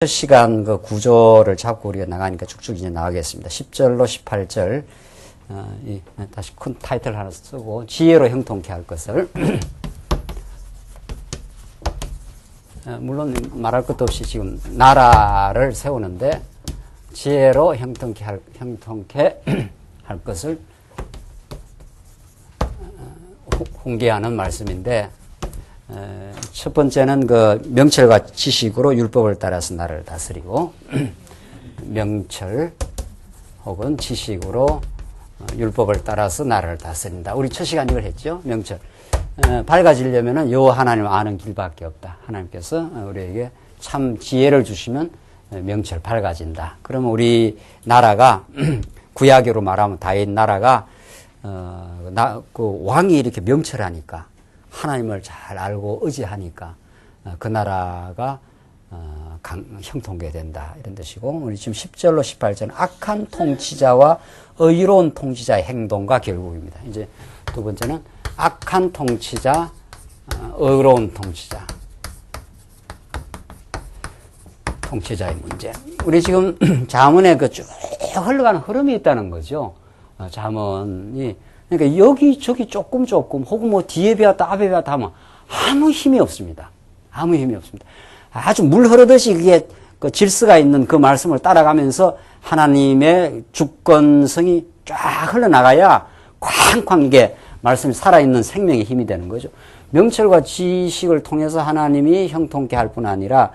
시간 그 구조를 잡고 우리가 나가니까 쭉쭉 이제 나가겠습니다. 10절로 18절, 다시 큰 타이틀 하나 쓰고, 지혜로 형통케 할 것을. 물론 말할 것도 없이 지금 나라를 세우는데, 지혜로 형통케 할 것을 훈계하는 말씀인데, 첫 번째는 그 명철과 지식으로 율법을 따라서 나를 다스리고, 명철 혹은 지식으로 율법을 따라서 나를 다스린다. 우리 첫 시간 이걸 했죠. 명철. 밝아지려면은 요 하나님 아는 길밖에 없다. 하나님께서 우리에게 참 지혜를 주시면 명철 밝아진다. 그러면 우리 나라가 구약으로 말하면 다윗 나라가 그 왕이 이렇게 명철하니까, 하나님을 잘 알고 의지하니까 그 나라가 형통케 된다, 이런 뜻이고, 우리 지금 10절로 18절은 악한 통치자와 의로운 통치자의 행동과 결국입니다. 이제 두 번째는 악한 통치자, 의로운 통치자의 문제. 우리 지금 잠언에 그 쭉 흘러가는 흐름이 있다는 거죠. 잠언이, 그러니까 여기저기 조금 혹은 뭐 뒤에 배웠다 앞에 배웠다 하면 아무 힘이 없습니다. 아무 힘이 없습니다. 아주 물 흐르듯이 그게 그 질서가 있는 그 말씀을 따라가면서 하나님의 주권성이 쫙 흘러나가야 쾅쾅 이게 말씀이 살아있는 생명의 힘이 되는 거죠. 명철과 지식을 통해서 하나님이 형통케 할 뿐 아니라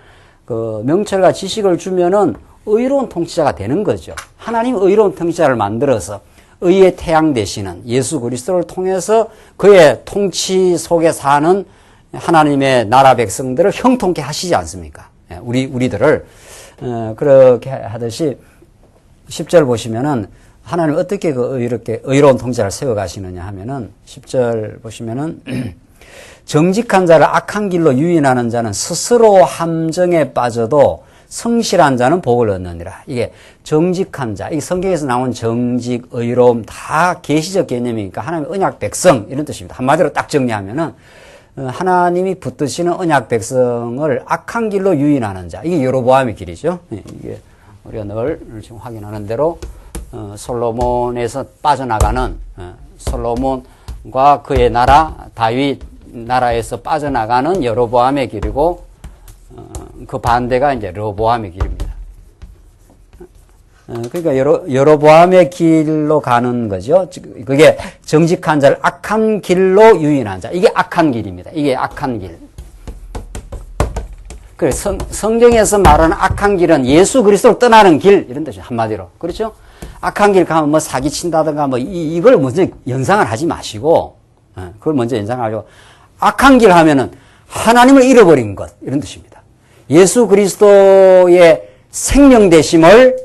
그 명철과 지식을 주면은 의로운 통치자가 되는 거죠. 하나님이 의로운 통치자를 만들어서 의의 태양 되시는 예수 그리스도를 통해서 그의 통치 속에 사는 하나님의 나라 백성들을 형통케 하시지 않습니까? 우리들을 그렇게 하듯이 10절 보시면은 하나님 어떻게 이렇게 의로운 통치자를 세워 가시느냐 하면은 10절 보시면은 정직한 자를 악한 길로 유인하는 자는 스스로 함정에 빠져도 성실한 자는 복을 얻느니라. 이게 정직한 자, 이 성경에서 나온 정직, 의로움 다 계시적 개념이니까 하나님의 언약 백성 이런 뜻입니다. 한마디로 딱 정리하면은 하나님이 붙드시는 언약 백성을 악한 길로 유인하는 자, 이게 여로보암의 길이죠. 이게 우리가 늘 지금 확인하는 대로 솔로몬에서 빠져나가는 솔로몬과 그의 나라 다윗 나라에서 빠져나가는 여로보암의 길이고, 그 반대가 이제 르호보암의 길입니다. 그러니까 여로보암의 길로 가는 거죠. 그게 정직한 자를 악한 길로 유인한 자. 이게 악한 길입니다. 이게 악한 길. 그래, 성경에서 말하는 악한 길은 예수 그리스도를 떠나는 길, 이런 뜻이죠. 한마디로. 그렇죠? 악한 길 가면 뭐 사기 친다든가 뭐 이걸 먼저 연상을 하지 마시고, 그걸 먼저 연상하고, 악한 길 하면은 하나님을 잃어버린 것, 이런 뜻입니다. 예수 그리스도의 생명되심을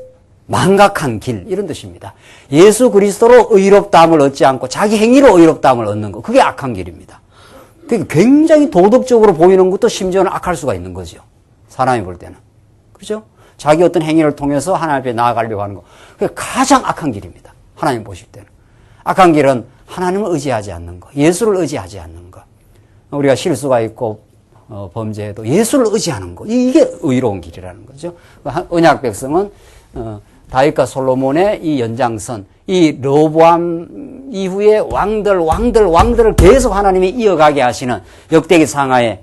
망각한 길, 이런 뜻입니다. 예수 그리스도로 의롭다함을 얻지 않고 자기 행위로 의롭다함을 얻는 것, 그게 악한 길입니다. 그게 굉장히 도덕적으로 보이는 것도 심지어는 악할 수가 있는 거죠. 사람이 볼 때는. 그렇죠? 자기 어떤 행위를 통해서 하나님 앞에 나아가려고 하는 것, 그게 가장 악한 길입니다. 하나님 보실 때는. 악한 길은 하나님을 의지하지 않는 것, 예수를 의지하지 않는 것. 우리가 실수가 있고 범죄에도 예수를 의지하는 것, 이게 의로운 길이라는 거죠. 언약 백성은 다윗과 솔로몬의 이 연장선, 이 르호보암 이후에 왕들을 계속 하나님이 이어가게 하시는 역대기 상하에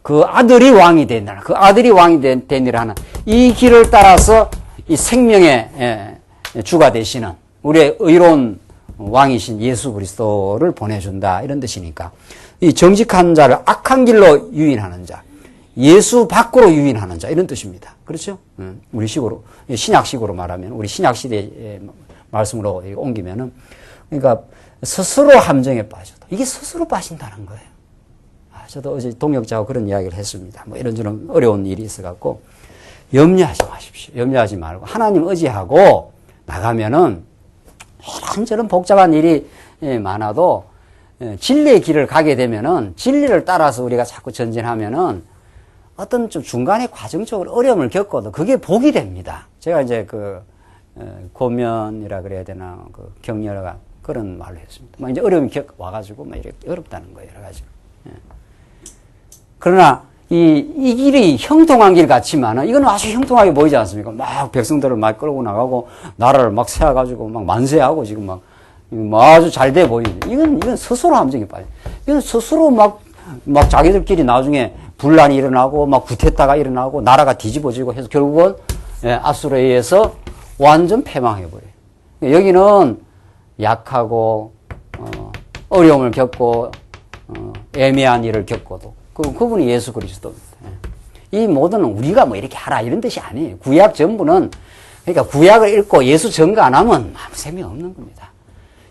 그 아들이 왕이 된다. 그 아들이 왕이 되니라 하는 이 길을 따라서 이 생명의 주가 되시는 우리의 의로운 왕이신 예수 그리스도를 보내준다, 이런 뜻이니까. 이 정직한 자를 악한 길로 유인하는 자, 예수 밖으로 유인하는 자, 이런 뜻입니다. 그렇죠? 우리식으로, 신약식으로 말하면, 우리 신약시대의 말씀으로 옮기면은, 그러니까 스스로 함정에 빠져도, 이게 스스로 빠진다는 거예요. 저도 어제 동역자하고 그런 이야기를 했습니다. 뭐 이런저런 어려운 일이 있어갖고, 염려하지 마십시오. 염려하지 말고, 하나님 의지하고 나가면은, 이런저런 복잡한 일이 많아도, 진리의 길을 가게 되면은, 진리를 따라서 우리가 자꾸 전진하면은, 어떤 좀 중간에 과정적으로 어려움을 겪어도 그게 복이 됩니다. 제가 이제 고면이라 그래야 되나, 격려가 그런 말을 했습니다. 막 이제 어려움이 와가지고 막 이렇게 어렵다는 거예요, 여러 가지로. 그러나 이 길이 형통한 길 같지만은 이건 아주 형통하게 보이지 않습니까? 막 백성들을 막 끌고 나가고 나라를 막 세워가지고 막 만세하고 지금 막 아주 잘 돼 보이는데 이건 스스로 함정에 빠져. 이건 스스로 막 자기들끼리 나중에 분란이 일어나고 막 구테타가 일어나고 나라가 뒤집어지고 해서 결국은 아수르에 의해서 완전 패망해버려요. 여기는 약하고 어려움을 겪고 애매한 일을 겪고도 그분이 예수 그리스도입니다. 이 모든 우리가 뭐 이렇게 하라 이런 뜻이 아니에요. 구약 전부는 그러니까 구약을 읽고 예수 증거 안 하면 아무 셈이 없는 겁니다.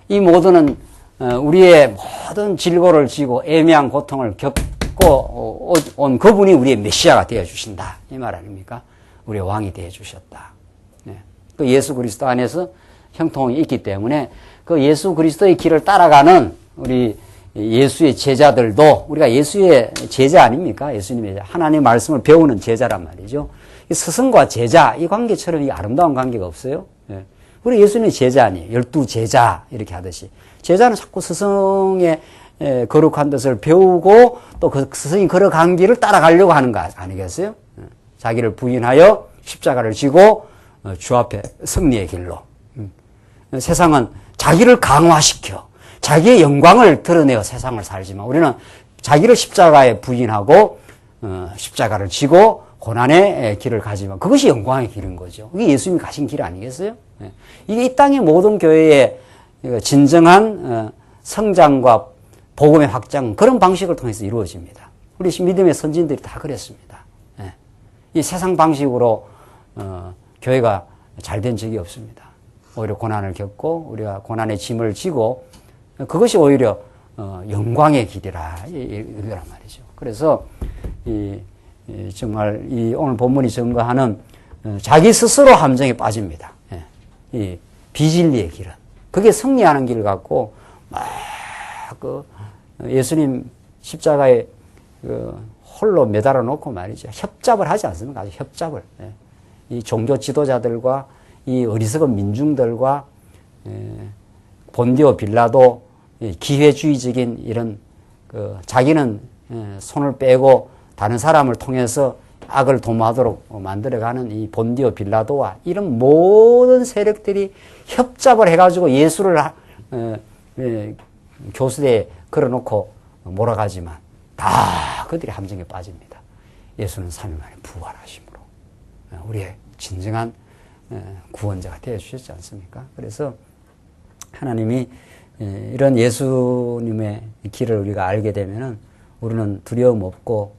이 모든은 우리의 모든 질고를 지고 애매한 고통을 겪고 온 그분이 우리의 메시아가 되어주신다. 이 말 아닙니까? 우리의 왕이 되어주셨다. 그 예수 그리스도 안에서 형통이 있기 때문에 그 예수 그리스도의 길을 따라가는 우리 예수의 제자들도 우리가 예수의 제자 아닙니까? 예수님의 하나님의 말씀을 배우는 제자란 말이죠. 스승과 제자 이 관계처럼 이 아름다운 관계가 없어요. 우리 예수님의 제자 아니에요. 12제자 이렇게 하듯이 제자는 자꾸 스승의 거룩한 뜻을 배우고 또 그 스승이 걸어간 길을 따라가려고 하는 거 아니겠어요? 자기를 부인하여 십자가를 지고 주 앞에 승리의 길로. 세상은 자기를 강화시켜 자기의 영광을 드러내어 세상을 살지만 우리는 자기를 십자가에 부인하고 십자가를 지고 고난의 길을 가지만 그것이 영광의 길인 거죠. 그게 예수님이 가신 길 아니겠어요? 이게 이 땅의 모든 교회의 진정한 성장과 복음의 확장 그런 방식을 통해서 이루어집니다. 우리 믿음의 선진들이 다 그랬습니다. 이 세상 방식으로 교회가 잘 된 적이 없습니다. 오히려 고난을 겪고 우리가 고난의 짐을 지고 그것이 오히려 영광의 길이라 이거란 말이죠. 그래서 정말 오늘 본문이 증거하는 자기 스스로 함정에 빠집니다. 이 비진리의 길은 그게 승리하는 길 같고 막 예수님 십자가에 홀로 매달아 놓고 말이죠. 협잡을 하지 않습니까? 아주 협잡을. 이 종교 지도자들과 이 어리석은 민중들과 본디오 빌라도 기회주의적인 이런 자기는 손을 빼고 다른 사람을 통해서 악을 도모하도록 만들어가는 이 본디오 빌라도와 이런 모든 세력들이 협잡을 해가지고 예수를 교수대에 걸어놓고 몰아가지만 다 그들이 함정에 빠집니다. 예수는 3일 만에 부활하심으로 우리의 진정한 구원자가 되어주셨지 않습니까? 그래서 하나님이 이런 예수님의 길을 우리가 알게 되면은 우리는 두려움 없고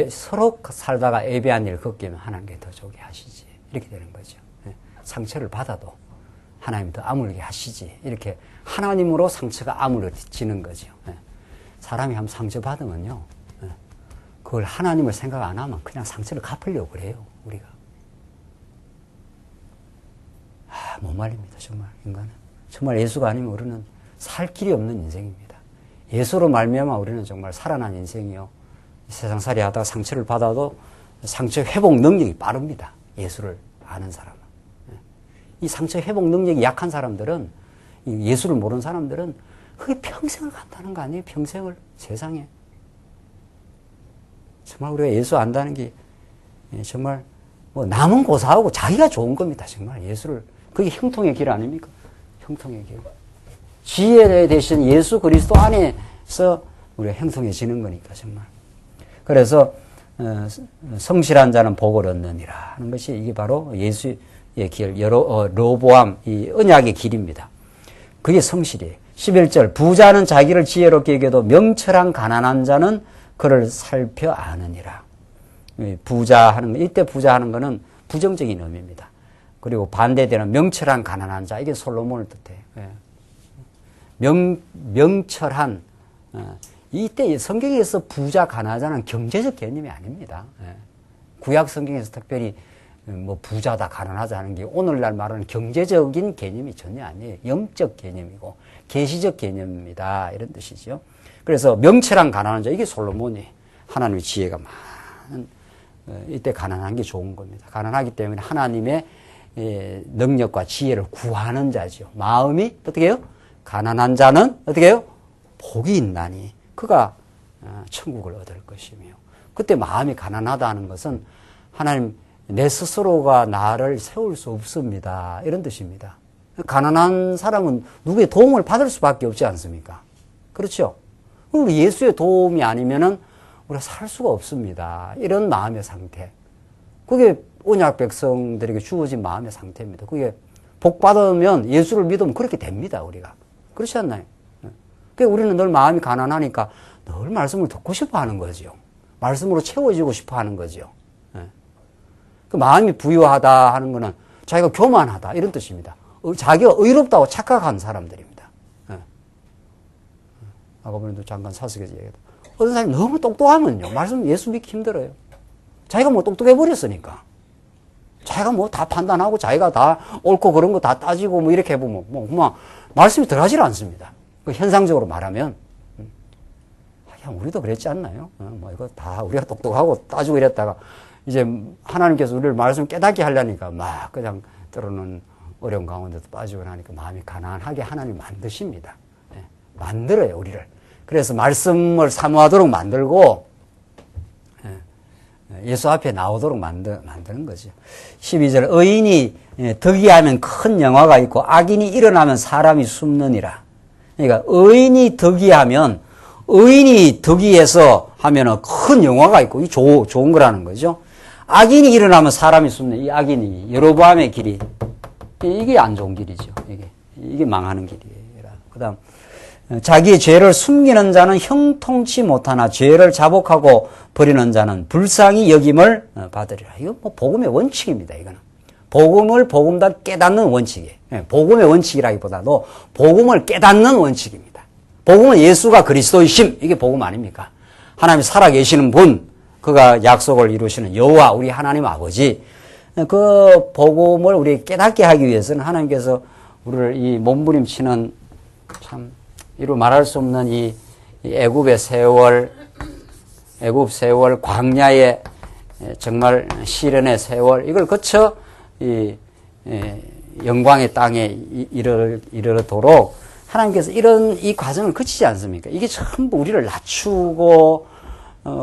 서로 살다가 애매한 일을 겪게 하면 하나님께 더 좋게 하시지 이렇게 되는 거죠. 상처를 받아도 하나님이 더 아물게 하시지 이렇게 하나님으로 상처가 아물어지는 거죠. 사람이 한번 상처받으면요 그걸 하나님을 생각 안 하면 그냥 상처를 갚으려고 그래요. 우리가 못 말립니다. 정말 인간은 정말 예수가 아니면 우리는 살 길이 없는 인생입니다. 예수로 말미암아 우리는 정말 살아난 인생이요 세상살이 하다가 상처를 받아도 상처 회복 능력이 빠릅니다. 예수를 아는 사람은. 이 상처 회복 능력이 약한 사람들은 예수를 모르는 사람들은 그게 평생을 간다는 거 아니에요? 평생을 세상에. 정말 우리가 예수 안다는 게 정말 뭐 남은 고사하고 자기가 좋은 겁니다. 정말 예수를. 그게 형통의 길 아닙니까? 형통의 길. 지혜 대신 예수 그리스도 안에서 우리가 형통해지는 거니까 정말. 그래서 성실한 자는 복을 얻느니라 하는 것이 이게 바로 예수의 길, 로보암 이 언약의 길입니다. 그게 성실이에요. 11절 부자는 자기를 지혜롭게 여겨도 명철한 가난한 자는 그를 살펴 아느니라. 부자 하는 거, 이때 부자 하는 거는 부정적인 의미입니다. 그리고 반대되는 명철한 가난한 자, 이게 솔로몬을 뜻해요. 명철한, 이때 성경에서 부자, 가난하자는 경제적 개념이 아닙니다. 구약 성경에서 특별히 뭐 부자다, 가난하다 하는 게 오늘날 말하는 경제적인 개념이 전혀 아니에요. 영적 개념이고 계시적 개념입니다. 이런 뜻이죠. 그래서 명철한 가난한 자, 이게 솔로몬이 하나님의 지혜가 많은 이때 가난한 게 좋은 겁니다. 가난하기 때문에 하나님의 능력과 지혜를 구하는 자죠. 마음이 어떻게 해요? 가난한 자는 어떻게 해요? 복이 있나니. 그가 천국을 얻을 것이며, 그때 마음이 가난하다는 것은 하나님 내 스스로가 나를 세울 수 없습니다, 이런 뜻입니다. 가난한 사람은 누구의 도움을 받을 수밖에 없지 않습니까? 그렇죠? 우리 예수의 도움이 아니면은 우리가 살 수가 없습니다, 이런 마음의 상태. 그게 언약 백성들에게 주어진 마음의 상태입니다. 그게 복 받으면, 예수를 믿으면 그렇게 됩니다, 우리가. 그렇지 않나요? 그러니까 우리는 늘 마음이 가난하니까 늘 말씀을 듣고 싶어 하는 거죠. 말씀으로 채워지고 싶어 하는 거죠. 그 마음이 부유하다 하는 거는 자기가 교만하다, 이런 뜻입니다. 자기가 의롭다고 착각한 사람들입니다. 아까 번에도 잠깐 사석에서 얘기했다. 어떤 사람이 너무 똑똑하면요, 말씀 예수 믿기 힘들어요. 자기가 뭐 똑똑해 버렸으니까. 자기가 뭐 다 판단하고 자기가 다 옳고 그런 거 다 따지고 뭐 이렇게 해보면 뭐 말씀이 들어가질 않습니다. 그 현상적으로 말하면. 그냥 우리도 그랬지 않나요? 뭐 이거 다 우리가 똑똑하고 따지고 이랬다가 이제 하나님께서 우리를 말씀 깨닫게 하려니까 막 그냥 때로는 어려운 가운데도 빠지고 나니까 마음이 가난하게 하나님 만드십니다. 만들어요, 우리를. 그래서 말씀을 사모하도록 만들고 예수 앞에 나오도록 만드는 거죠. 12절, 의인이 덕이하면 큰 영화가 있고 악인이 일어나면 사람이 숨느니라. 그러니까 의인이 덕이하면, 의인이 덕이해서 하면은 큰 영화가 있고, 이 좋은 거라는 거죠. 악인이 일어나면 사람이 숨는, 이 악인이 여로보암의 길이, 이게 안 좋은 길이죠. 이게 망하는 길이라. 그다음, 자기의 죄를 숨기는 자는 형통치 못하나 죄를 자복하고 버리는 자는 불쌍히 여김을 받으리라. 이거 뭐 복음의 원칙입니다, 이거는. 복음을 복음다 깨닫는 원칙이에요. 복음의 원칙이라기보다도 복음을 깨닫는 원칙입니다. 복음은 예수가 그리스도이심, 이게 복음 아닙니까? 하나님이 살아계시는 분, 그가 약속을 이루시는 여호와 우리 하나님 아버지, 그 복음을 우리 깨닫게 하기 위해서는 하나님께서 우리를 이 몸부림치는 참 이루 말할 수 없는 이 애굽의 세월, 애굽 세월, 광야의 정말 시련의 세월, 이걸 거쳐 이 영광의 땅에 이르도록 하나님께서 이 과정을 거치지 않습니까? 이게 전부 우리를 낮추고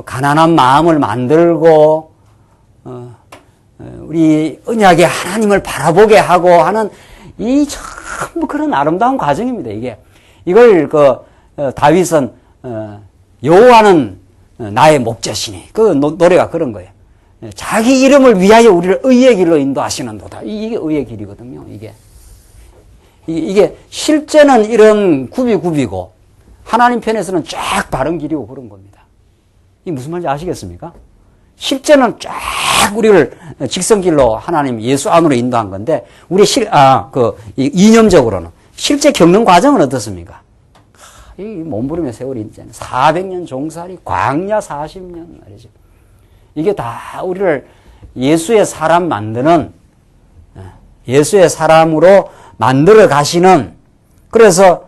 가난한 마음을 만들고 우리 언약의 하나님을 바라보게 하고 하는 이 전부 그런 아름다운 과정입니다. 이걸 다윗은 여호와는 나의 목자시니, 그 노래가 그런 거예요. 자기 이름을 위하여 우리를 의의 길로 인도하시는도다. 이게 의의 길이거든요. 이게 실제는 이런 굽이고 하나님 편에서는 쫙 바른 길이고 그런 겁니다. 이게 무슨 말인지 아시겠습니까? 실제는 쫙 우리를 직선길로 하나님 예수 안으로 인도한 건데, 우리 이념적으로는 실제 겪는 과정은 어떻습니까? 이 몸부림의 세월이 있잖아요. 400년 종살이, 광야 40년 말이죠. 이게 다 우리를 예수의 사람 만드는, 예수의 사람으로 만들어 가시는, 그래서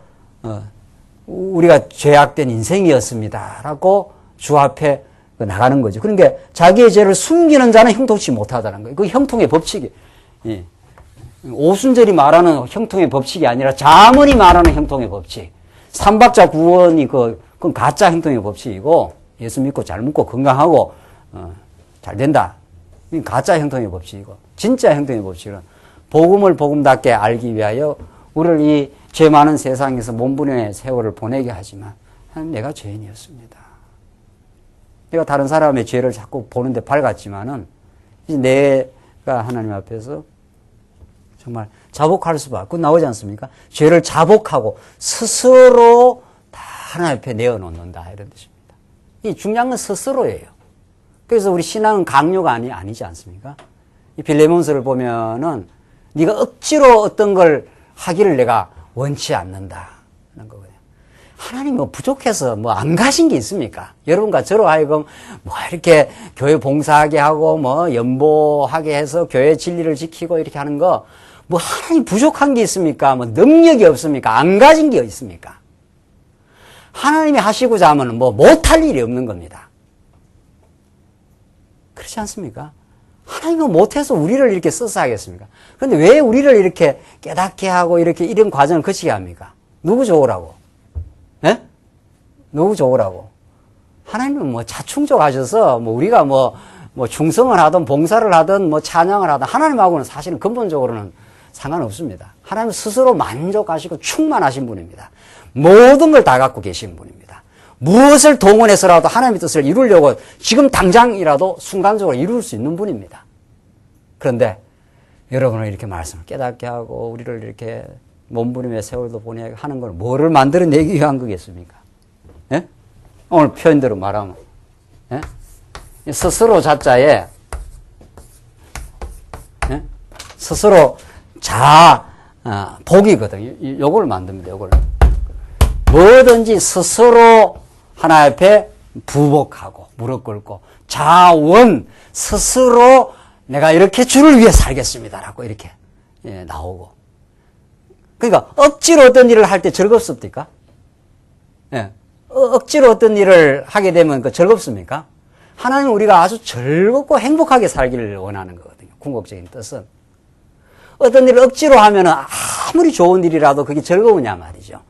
우리가 죄악된 인생이었습니다 라고 주 앞에 나가는 거죠. 그러니까 자기의 죄를 숨기는 자는 형통치 못하다는 거예요. 그 형통의 법칙이, 오순절이 말하는 형통의 법칙이 아니라 잠언이 말하는 형통의 법칙. 삼박자 구원이 그건 가짜 형통의 법칙이고, 예수 믿고 잘 먹고 건강하고 잘 된다, 이건 가짜 형통의 법칙이고, 진짜 형통의 법칙은 복음을 복음답게 알기 위하여 우리를 이 죄 많은 세상에서 몸부림의 세월을 보내게 하지만 내가 죄인이었습니다. 내가 다른 사람의 죄를 자꾸 보는데 밝았지만은 이제 내가 하나님 앞에서 정말 자복할 수밖에, 그건 나오지 않습니까? 죄를 자복하고 스스로 다 하나님 앞에 내어놓는다, 이런 뜻입니다. 이 중요한 건 스스로예요. 그래서 우리 신앙은 강요가 아니지 않습니까? 이 빌레몬서를 보면은 네가 억지로 어떤 걸 하기를 내가 원치 않는다는 거거든요. 하나님 뭐 부족해서 뭐 안 가신 게 있습니까? 여러분과 저로 하여금 뭐 이렇게 교회 봉사하게 하고 뭐 연보하게 해서 교회 진리를 지키고 이렇게 하는 거, 뭐 하나님 부족한 게 있습니까? 뭐 능력이 없습니까? 안 가진 게 있습니까? 하나님이 하시고자 하면 뭐 못할 일이 없는 겁니다. 그렇지 않습니까? 하나님은 못해서 우리를 이렇게 써서 하겠습니까? 그런데 왜 우리를 이렇게 깨닫게 하고 이런 과정을 거치게 합니까? 누구 좋으라고? 예? 누구 좋으라고? 하나님은 뭐 자충족하셔서 뭐 우리가 뭐 충성을 하든 봉사를 하든 뭐 찬양을 하든 하나님하고는 사실은 근본적으로는 상관없습니다. 하나님 스스로 만족하시고 충만하신 분입니다. 모든 걸 다 갖고 계신 분입니다. 무엇을 동원해서라도 하나님의 뜻을 이루려고 지금 당장이라도 순간적으로 이룰 수 있는 분입니다. 그런데 여러분은 이렇게 말씀을 깨닫게 하고 우리를 이렇게 몸부림의 세월도 보내게 하는 걸 뭐를 만들어내기 위한 거겠습니까? 예? 오늘 표현대로 말하면 예? 스스로 자자에 예? 스스로 복이거든요. 요걸 만듭니다. 요걸 뭐든지 스스로 하나님 앞에 부복하고 무릎 꿇고 자원 스스로 내가 이렇게 주를 위해 살겠습니다라고 이렇게 나오고 그러니까 억지로 어떤 일을 할 때 즐겁습니까? 예. 억지로 어떤 일을 하게 되면 그 즐겁습니까? 하나님은 우리가 아주 즐겁고 행복하게 살기를 원하는 거거든요. 궁극적인 뜻은. 어떤 일을 억지로 하면은 아무리 좋은 일이라도 그게 즐거우냐 말이죠.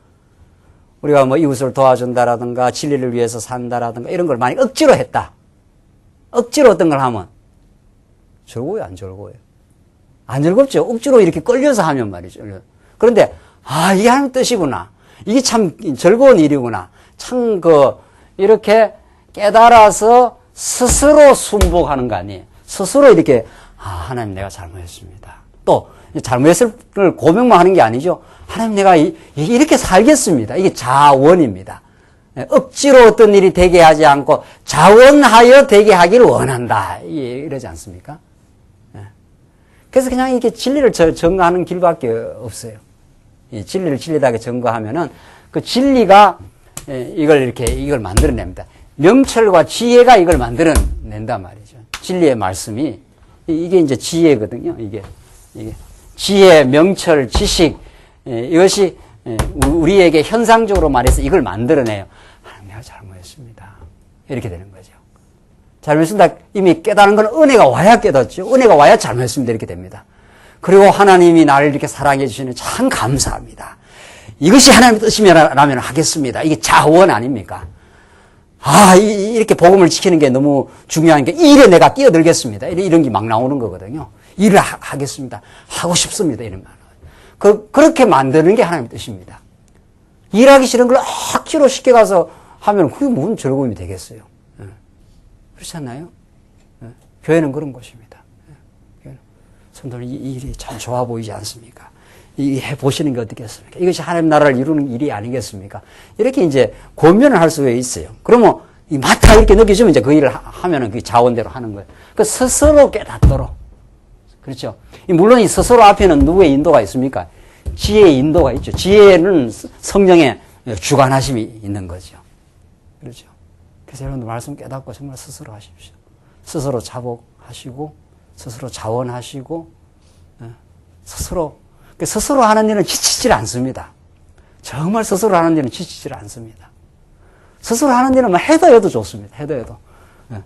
우리가 뭐 이웃을 도와준다라든가 진리를 위해서 산다라든가 이런 걸 만약 억지로 했다. 억지로 어떤 걸 하면 즐거워요, 안 즐거워요? 안 즐겁죠. 억지로 이렇게 끌려서 하면 말이죠. 그런데 이게 하나님 뜻이구나. 이게 참 즐거운 일이구나. 참 이렇게 깨달아서 스스로 순복하는 거 아니에요. 스스로 이렇게 하나님 내가 잘못했습니다. 또 잘못했을 걸 고백만 하는 게 아니죠. 하나님 내가 이렇게 살겠습니다. 이게 자원입니다. 억지로 어떤 일이 되게 하지 않고 자원하여 되게 하기를 원한다. 이러지 않습니까? 그래서 그냥 이렇게 진리를 증거하는 길밖에 없어요. 이 진리를 진리하게 증거하면은 그 진리가 이걸 만들어냅니다. 명철과 지혜가 이걸 만들어낸단 말이죠. 진리의 말씀이 이게 이제 지혜거든요. 이게 지혜, 명철, 지식 이것이 우리에게 현상적으로 말해서 이걸 만들어내요. 내가 잘못했습니다. 이렇게 되는 거죠. 잘못했습니다. 이미 깨달은 건 은혜가 와야 깨닫죠. 은혜가 와야 잘못했습니다. 이렇게 됩니다. 그리고 하나님이 나를 이렇게 사랑해 주시는 참 감사합니다. 이것이 하나님의 뜻이라면 하겠습니다. 이게 자원 아닙니까? 이렇게 복음을 지키는 게 너무 중요한 게 이 일에 내가 끼어들겠습니다. 이런 게 막 나오는 거거든요. 일을 하겠습니다. 하고 싶습니다. 이런 말. 그렇게 만드는 게 하나님의 뜻입니다. 일하기 싫은 걸 억지로 쉽게 가서 하면 그게 무슨 즐거움이 되겠어요. 그렇지 않나요? 교회는 그런 곳입니다. 성도들 이 일이 참 좋아 보이지 않습니까? 이 해보시는 게 어떻겠습니까? 이것이 하나님 나라를 이루는 일이 아니겠습니까? 이렇게 이제 권면을 할 수가 있어요. 그러면 맞다 이렇게 느껴지면 이제 그 일을 하면은 그 자원대로 하는 거예요. 그 스스로 깨닫도록. 그렇죠? 물론 이 스스로 앞에는 누구의 인도가 있습니까? 지혜의 인도가 있죠. 지혜는 성령의 주관하심이 있는 거죠. 그렇죠? 그래서 여러분들 말씀 깨닫고 정말 스스로 하십시오. 스스로 자복하시고, 스스로 자원하시고, 스스로 하는 일은 지치질 않습니다. 정말 스스로 하는 일은 지치질 않습니다. 스스로 하는 일은 해도 좋습니다. 해도.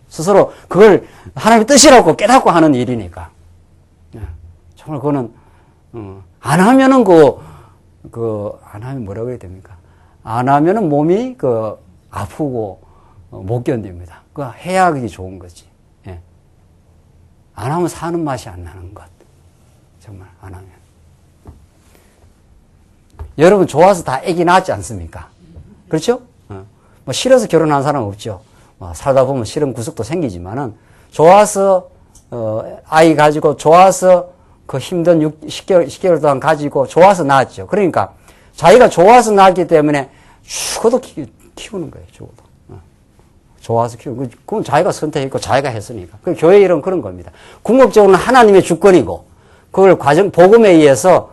스스로 그걸 하나님의 뜻이라고 깨닫고 하는 일이니까. 정말 그거는, 안 하면은 안 하면 뭐라고 해야 됩니까? 안 하면은 몸이 아프고 못 견딥니다. 해야 그게 좋은 거지. 안 하면 사는 맛이 안 나는 것. 정말 안 하면. 여러분 좋아서 다 애기 낳았지 않습니까? 그렇죠? 싫어서 결혼한 사람 없죠. 살다 보면 싫은 구석도 생기지만은 좋아서 아이 가지고 좋아서 그 힘든 10개월 동안 가지고 좋아서 낳았죠. 그러니까 자기가 좋아서 낳았기 때문에 죽어도 키우는 거예요. 죽어도. 좋아서 키우고 그건 자기가 선택했고 자기가 했으니까. 그 교회 일은 그런 겁니다. 궁극적으로는 하나님의 주권이고 그걸 복음에 의해서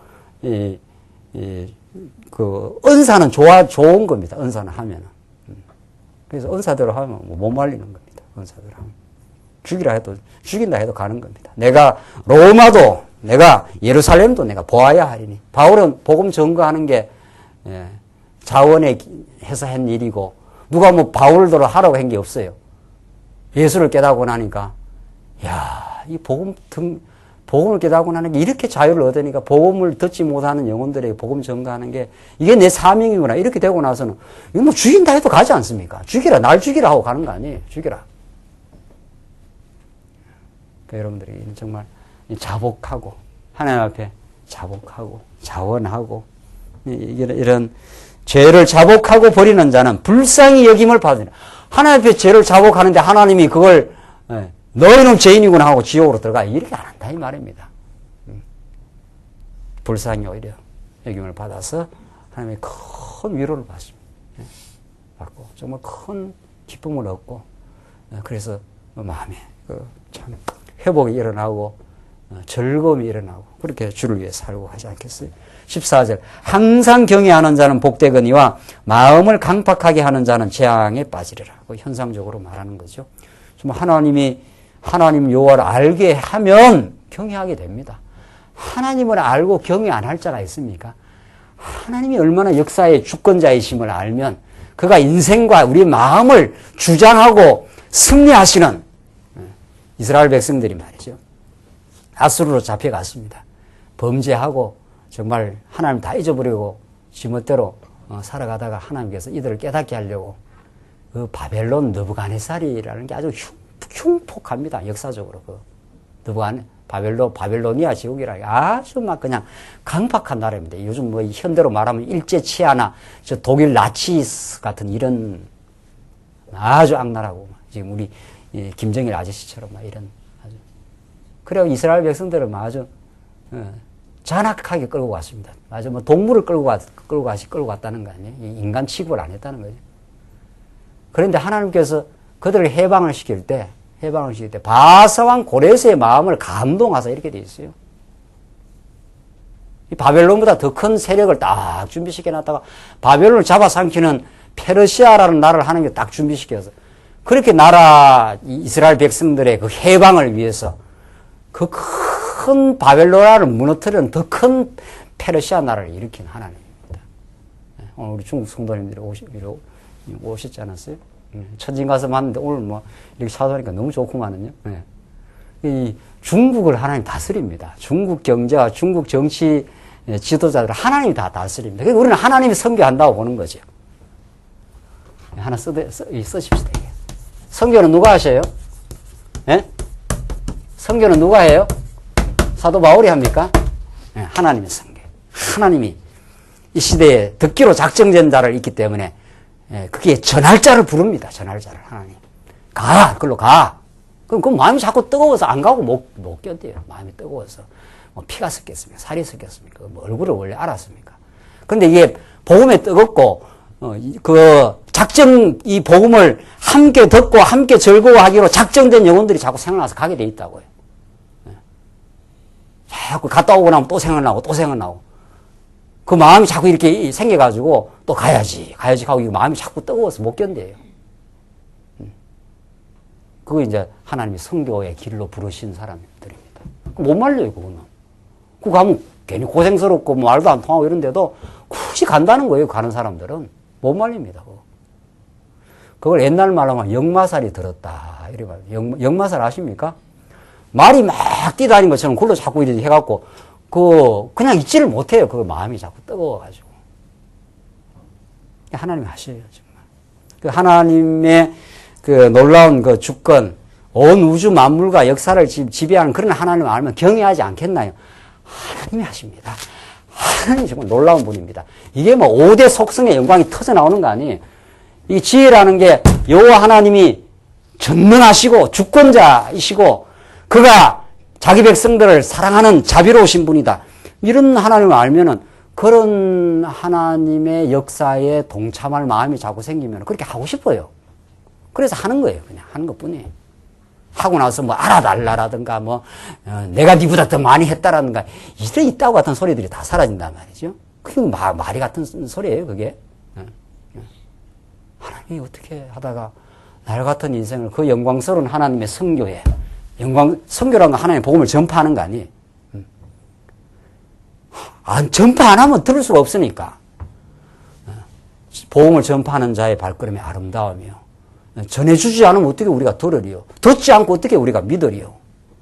은사는 좋은 겁니다. 은사는 하면은. 그래서 은사대로 하면 못 말리는 겁니다. 은사대로 하면. 죽인다 해도 가는 겁니다. 내가 로마도, 내가 예루살렘도 내가 보아야 하리니. 바울은 복음 전거하는 게, 자원에 해서 한 일이고, 누가 바울도로 하라고 한 게 없어요. 예수를 깨닫고 나니까, 이 복음을 깨닫고 나는 게 이렇게 자유를 얻으니까 복음을 듣지 못하는 영혼들에게 복음 전가하는 게 이게 내 사명이구나. 이렇게 되고 나서는 이거 뭐 죽인다 해도 가지 않습니까? 죽이라, 날 죽이라 하고 가는 거 아니에요. 죽이라. 그러니까 여러분들이 정말 자복하고 하나님 앞에 자복하고 자원하고 이런 죄를 자복하고 버리는 자는 불쌍히 여김을 받으리라. 하나님 앞에 죄를 자복하는데 하나님이 그걸 너희는 죄인이구나 하고 지옥으로 들어가 이렇게 안 한다 이 말입니다. 불쌍히 오히려 여김을 받아서 하나님의 큰 위로를 받습니다. 받고 정말 큰 기쁨을 얻고 그래서 마음에 참 회복이 일어나고 즐거움이 일어나고 그렇게 주를 위해 살고 하지 않겠어요? 14절 항상 경외하는 자는 복되거니와 마음을 강팍하게 하는 자는 재앙에 빠지리라. 현상적으로 말하는 거죠. 정말 하나님 여호와를 알게 하면 경외하게 됩니다. 하나님을 알고 경외 안 할 자가 있습니까? 하나님이 얼마나 역사의 주권자이심을 알면 그가 인생과 우리의 마음을 주장하고 승리하시는 이스라엘 백성들이 말이죠. 아수르로 잡혀갔습니다. 범죄하고 정말 하나님 다 잊어버리고 지멋대로 살아가다가 하나님께서 이들을 깨닫게 하려고 그 바벨론 느부갓네살이라는 게 아주 흉폭합니다. 역사적으로 바벨로니아 지옥이라 아주 막 그냥 강팍한 나라입니다. 요즘 뭐 현대로 말하면 일제치하나 저 독일 나치스 같은 이런 아주 악랄하고 지금 우리 김정일 아저씨처럼 막 이런 아주 그래요. 이스라엘 백성들은 아주 잔악하게 끌고 갔습니다. 아주 뭐 동물을 끌고 갔다는 거 아니에요? 인간 취급을 안 했다는 거죠. 그런데 하나님께서 그들을 해방을 시킬 때 바사왕 고레스의 마음을 감동하사 이렇게 돼 있어요. 이 바벨론보다 더 큰 세력을 딱 준비시켜 놨다가 바벨론을 잡아삼키는 페르시아라는 나라를 하나님께 딱 준비시켜서 그렇게 이스라엘 백성들의 그 해방을 위해서 그 큰 바벨로나를 무너뜨리는 더 큰 페르시아 나라를 일으킨 하나님입니다. 오늘 우리 중국 성도님들이 오셨지 않았어요? 천진 가서 봤는데 오늘 뭐 이렇게 찾아오니까 너무 좋구만은요. 이 중국을 하나님 다스립니다. 중국 경제와 중국 정치 지도자들 하나님이 다 다스립니다. 그러니까 우리는 하나님이 선교한다고 보는 거죠. 하나 쓰십시다. 선교는 누가 하셔요? 예? 선교는 누가 해요? 사도 바울이 합니까? 예, 하나님의 선교. 하나님이 이 시대에 듣기로 작정된 자를 있기 때문에 그게 전할 자를 부릅니다. 전할 자를 하나님. 그걸로 가. 그럼 그 마음이 자꾸 뜨거워서 안 가고 못 견뎌요. 마음이 뜨거워서. 뭐 피가 섞였습니까? 살이 섞였습니까? 뭐 얼굴을 원래 알았습니까? 그런데 이게 복음에 뜨겁고 이 복음을 함께 듣고 함께 즐거워하기로 작정된 영혼들이 자꾸 생각나서 가게 돼 있다고요. 자꾸 갔다 오고 나면 또 생각나고 또 생각나고. 그 마음이 자꾸 이렇게 생겨가지고 또 가야지 하고 이 마음이 자꾸 뜨거워서 못 견뎌요. 그거 이제 하나님이 선교의 길로 부르신 사람들입니다. 못 말려요, 그거는. 그거 가면 괜히 고생스럽고 말도 안 통하고 이런데도 굳이 간다는 거예요, 가는 사람들은. 못 말립니다, 그거. 그걸 옛날 말로 하면 역마살이 들었다. 이래 말이에요. 역마살 아십니까? 말이 막 뛰다니는 것처럼 그걸로 자꾸 이렇게 해갖고 그냥 잊지를 못해요. 그 마음이 자꾸 뜨거워가지고. 하나님이 하셔요, 정말. 그 하나님의 그 놀라운 그 주권, 온 우주 만물과 역사를 지배하는 그런 하나님을 알면 경외하지 않겠나요? 하나님이 하십니다. 하나님이 정말 놀라운 분입니다. 이게 뭐 5대 속성의 영광이 터져 나오는 거 아니에요? 이 지혜라는 게 여호와 하나님이 전능하시고 주권자이시고 그가 자기 백성들을 사랑하는 자비로우신 분이다. 이런 하나님을 알면은 그런 하나님의 역사에 동참할 마음이 자꾸 생기면 그렇게 하고 싶어요. 그래서 하는 거예요. 그냥 하는 것 뿐이에요. 하고 나서 뭐 알아달라라든가 뭐 내가 니보다 더 많이 했다라든가 이래 있다고 같은 소리들이 다 사라진단 말이죠. 그게 말이 같은 소리예요. 그게. 하나님이 어떻게 하다가 날 같은 인생을 그 영광스러운 하나님의 선교에 선교라는 건 하나님의 복음을 전파하는 거 아니에요. 전파 안 하면 들을 수가 없으니까. 복음을 전파하는 자의 발걸음이 아름다우며 전해주지 않으면 어떻게 우리가 들으리요? 듣지 않고 어떻게 우리가 믿으리요?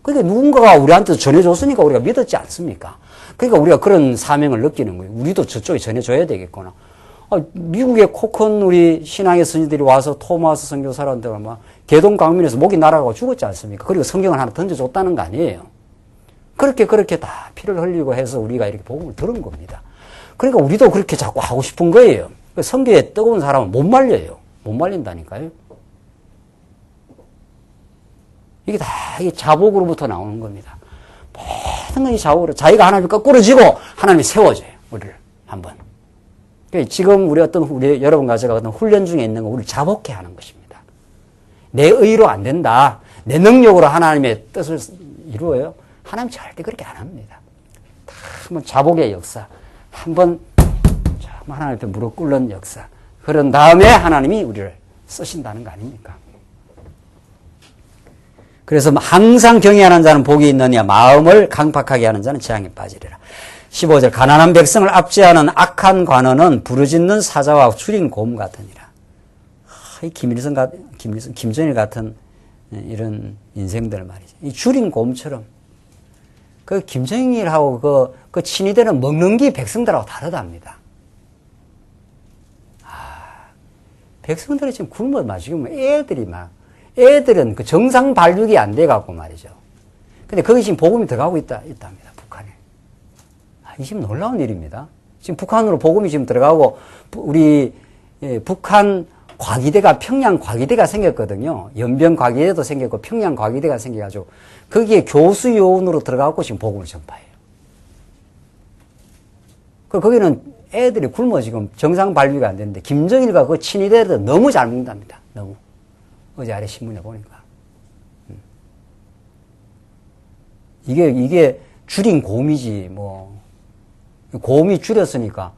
그러니까 누군가가 우리한테 전해줬으니까 우리가 믿었지 않습니까? 그러니까 우리가 그런 사명을 느끼는 거예요. 우리도 저쪽에 전해줘야 되겠구나. 미국의 코큰 우리 신앙의 스님들이 와서 토마스 선교사라는데 막 개동 강민에서 목이 날아가고 죽었지 않습니까? 그리고 성경을 하나 던져줬다는 거 아니에요. 그렇게 다 피를 흘리고 해서 우리가 이렇게 복음을 들은 겁니다. 그러니까 우리도 그렇게 자꾸 하고 싶은 거예요. 성교에 뜨거운 사람은 못 말려요. 못 말린다니까요. 이게 다 이게 자복으로부터 나오는 겁니다. 모든 건 이 자복으로 자기가 하나님을 거꾸로 지고 하나님이 세워줘요. 우리를 한번. 그러니까 지금 우리 여러분과 제가 어떤 훈련 중에 있는 건 우리를 자복해 하는 것입니다. 내 의로 안 된다. 내 능력으로 하나님의 뜻을 이루어요. 하나님 절대 그렇게 안 합니다. 한번 자복의 역사. 한번 하나님 앞에 무릎 꿇는 역사. 그런 다음에 하나님이 우리를 쓰신다는 거 아닙니까? 그래서 항상 경외하는 자는 복이 있느냐, 마음을 강팍하게 하는 자는 재앙에 빠지리라. 15절, 가난한 백성을 압제하는 악한 관원은 부르짖는 사자와 줄인 곰 같으니라. 이 김정일 같은 이런 인생들 말이죠. 이 줄인 곰처럼. 그 김정일하고 그 친위대는 먹는 게 백성들하고 다르답니다. 백성들이 지금 굶어 마시고 애들은 그 정상 발육이 안 돼갖고 말이죠. 근데 거기 지금 복음이 들어가고 있답니다. 북한에. 이게 지금 놀라운 일입니다. 지금 북한으로 복음이 지금 들어가고, 북한 과기대가, 평양 과기대가 생겼거든요. 연변 과기대도 생겼고, 평양 과기대가 생겨가지고, 거기에 교수 요원으로 들어가고 지금 복음을 전파해요. 거기는 애들이 굶어 지금 정상 발육이 안 되는데, 김정일과 그 친위대도 너무 잘 먹는답니다. 너무. 어제 아래 신문에 보니까. 이게 줄인 곰이지, 뭐. 곰이 줄였으니까,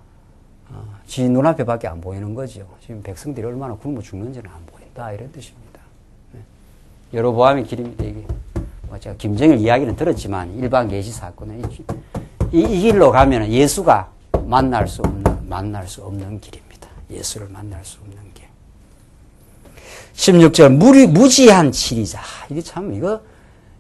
지 눈앞에 밖에 안 보이는 거죠. 지금 백성들이 얼마나 굶어 죽는지는 안 보인다. 이런 뜻입니다. 여로보암의 길입니다, 이게. 제가 김정일 이야기는 들었지만, 일반계시 사건은 이 길로 가면 예수가 만날 수 없는 길입니다. 예수를 만날 수 없는 길. 16절, 무지한 치리자. 이게 참,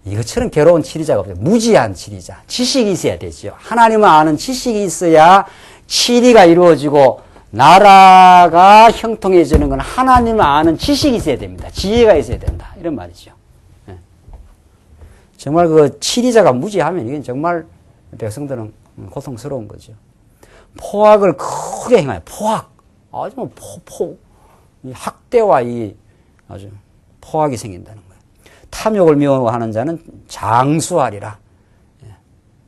이것처럼 괴로운 치리자가 없어요. 무지한 치리자. 지식이 있어야 되죠. 하나님을 아는 지식이 있어야 치리가 이루어지고, 나라가 형통해지는 건 하나님을 아는 지식이 있어야 됩니다. 지혜가 있어야 된다. 이런 말이죠. 네. 정말 그 치리자가 무지하면 이건 정말 백성들은 고통스러운 거죠. 포악을 크게 행하여, 포악. 아주 뭐 학대와 아주 포악이 생긴다는 거예요. 탐욕을 미워하는 자는 장수하리라.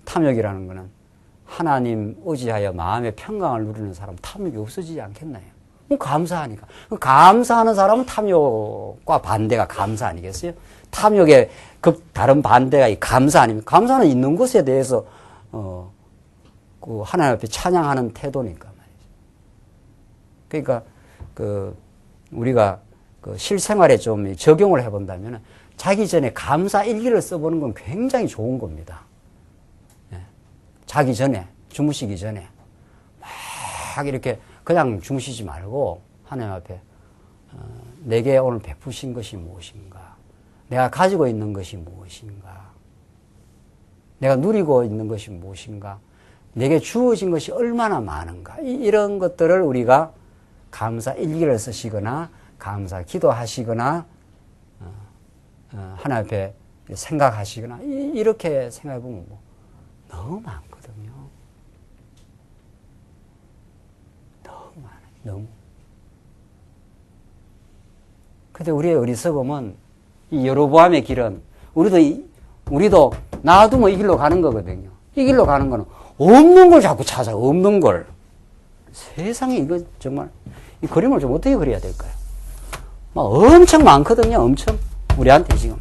탐욕이라는 거는 하나님 의지하여 마음의 평강을 누리는 사람 탐욕이 없어지지 않겠나요? 감사하니까. 감사하는 사람은 탐욕과 반대가 감사 아니겠어요? 탐욕의 다른 반대가 이 감사 아닙니까? 감사는 있는 것에 대해서 그 하나님 앞에 찬양하는 태도니까 말이죠. 그러니까 우리가 실생활에 좀 적용을 해본다면 자기 전에 감사 일기를 써보는 건 굉장히 좋은 겁니다. 자기 전에, 주무시기 전에 막 이렇게 그냥 주무시지 말고 하나님 앞에 내게 오늘 베푸신 것이 무엇인가, 내가 가지고 있는 것이 무엇인가, 내가 누리고 있는 것이 무엇인가, 내게 주어진 것이 얼마나 많은가, 이런 것들을 우리가 감사 일기를 쓰시거나 감사 기도하시거나 하나님 앞에 생각하시거나 이렇게 생각해보면 너무 많거든요. 너무 많아요. 너무. 근데 우리의 어리석음은 이 여로보암의 길은 우리도 놔두면 이 길로 가는 거거든요. 이 길로 가는 거는 없는 걸 자꾸 찾아. 없는 걸. 세상에 이거 정말 이 그림을 좀 어떻게 그려야 될까요? 막 엄청 많거든요. 엄청. 우리한테 지금.